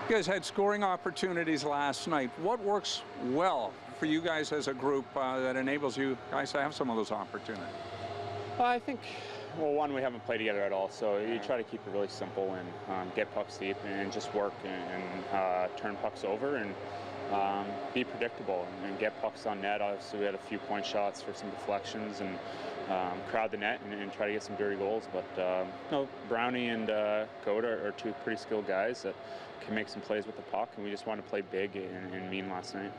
You guys had scoring opportunities last night. What works well for you guys as a group that enables you guys to have some of those opportunities? I think, well, one, we haven't played together at all, so you try to keep it really simple and get pucks deep and just work and turn pucks over and be predictable and get pucks on net. Obviously, we had a few point shots for some deflections and crowd the net and try to get some dirty goals. But Brownie and Goat are two pretty skilled guys that can make some plays with the puck, and we just wanted to play big and mean last night.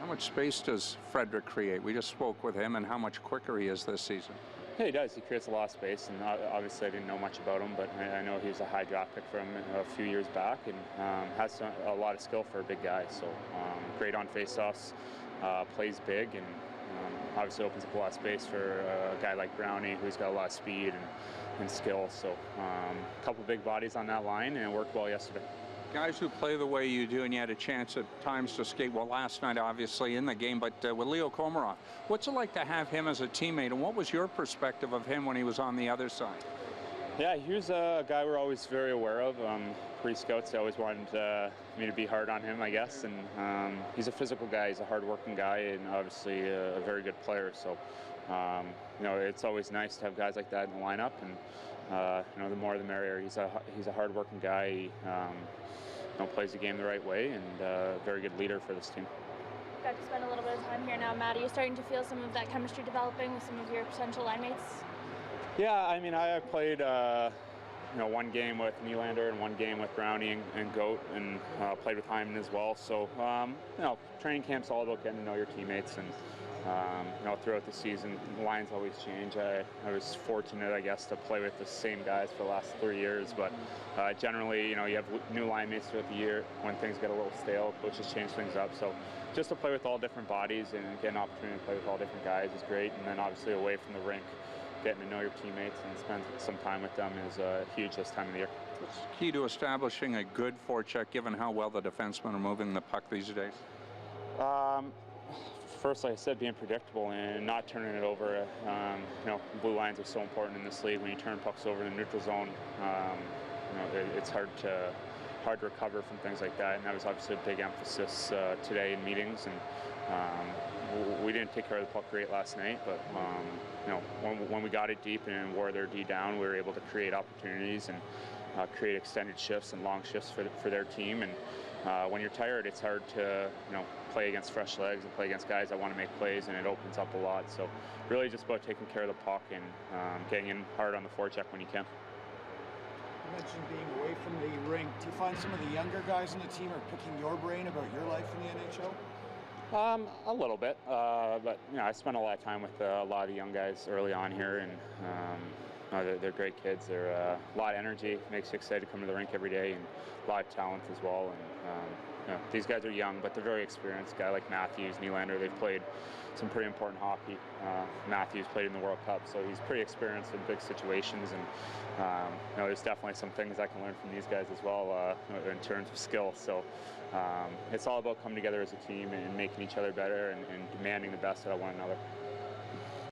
How much space does Frederic create? We just spoke with him, and how much quicker he is this season. Yeah, he does. He creates a lot of space, and obviously I didn't know much about him, but I know he was a high draft pick from a few years back and has a lot of skill for a big guy. So great on faceoffs, plays big, and obviously opens up a lot of space for a guy like Brownie, who's got a lot of speed and skill. So a couple big bodies on that line, and it worked well yesterday. Guys who play the way you do, and you had a chance at times to skate, well, last night obviously in the game, but with Leo Komarov, what's it like to have him as a teammate, and what was your perspective of him when he was on the other side? Yeah, he was a guy we're always very aware of. Pre-scouts, they always wanted me to be hard on him, I guess, and he's a physical guy, he's a hard-working guy, and obviously a very good player, so it's always nice to have guys like that in the lineup, and the more the merrier. He's a hard-working guy. He, plays the game the right way, and a very good leader for this team. Got to spend a little bit of time here now, Matt. Are you starting to feel some of that chemistry developing with some of your potential line mates? Yeah, I mean, I played one game with Nylander and one game with Brownie and Goat, and played with Hyman as well. So training camp's all about getting to know your teammates, and throughout the season, the lines always change. I was fortunate, I guess, to play with the same guys for the last 3 years, but generally, you have new line mates throughout the year. When things get a little stale, coaches change things up. So just to play with all different bodies and get an opportunity to play with all different guys is great. And then obviously away from the rink, getting to know your teammates and spend some time with them is huge this time of the year. What's key to establishing a good forecheck, given how well the defensemen are moving the puck these days? First, like I said, being predictable and not turning it over. Blue lines are so important in this league. When you turn pucks over in the neutral zone, it's hard to recover from things like that. And that was obviously a big emphasis today in meetings. And we didn't take care of the puck great last night, but when we got it deep and wore their D down, we were able to create opportunities and create extended shifts and long shifts for their team. And when you're tired, it's hard to play against fresh legs and play against guys that want to make plays, and it opens up a lot. So really just about taking care of the puck and getting in hard on the forecheck when you can. You mentioned being away from the rink. Do you find some of the younger guys on the team are picking your brain about your life in the NHL? A little bit, but I spent a lot of time with a lot of the young guys early on here, and they're great kids. They're a lot of energy, makes you excited to come to the rink every day, and a lot of talent as well. And these guys are young, but they're very experienced. A guy like Matthews, Nylander, they've played some pretty important hockey. Matthews played in the World Cup, so he's pretty experienced in big situations. And there's definitely some things I can learn from these guys as well in terms of skill. So it's all about coming together as a team and making each other better and demanding the best out of one another.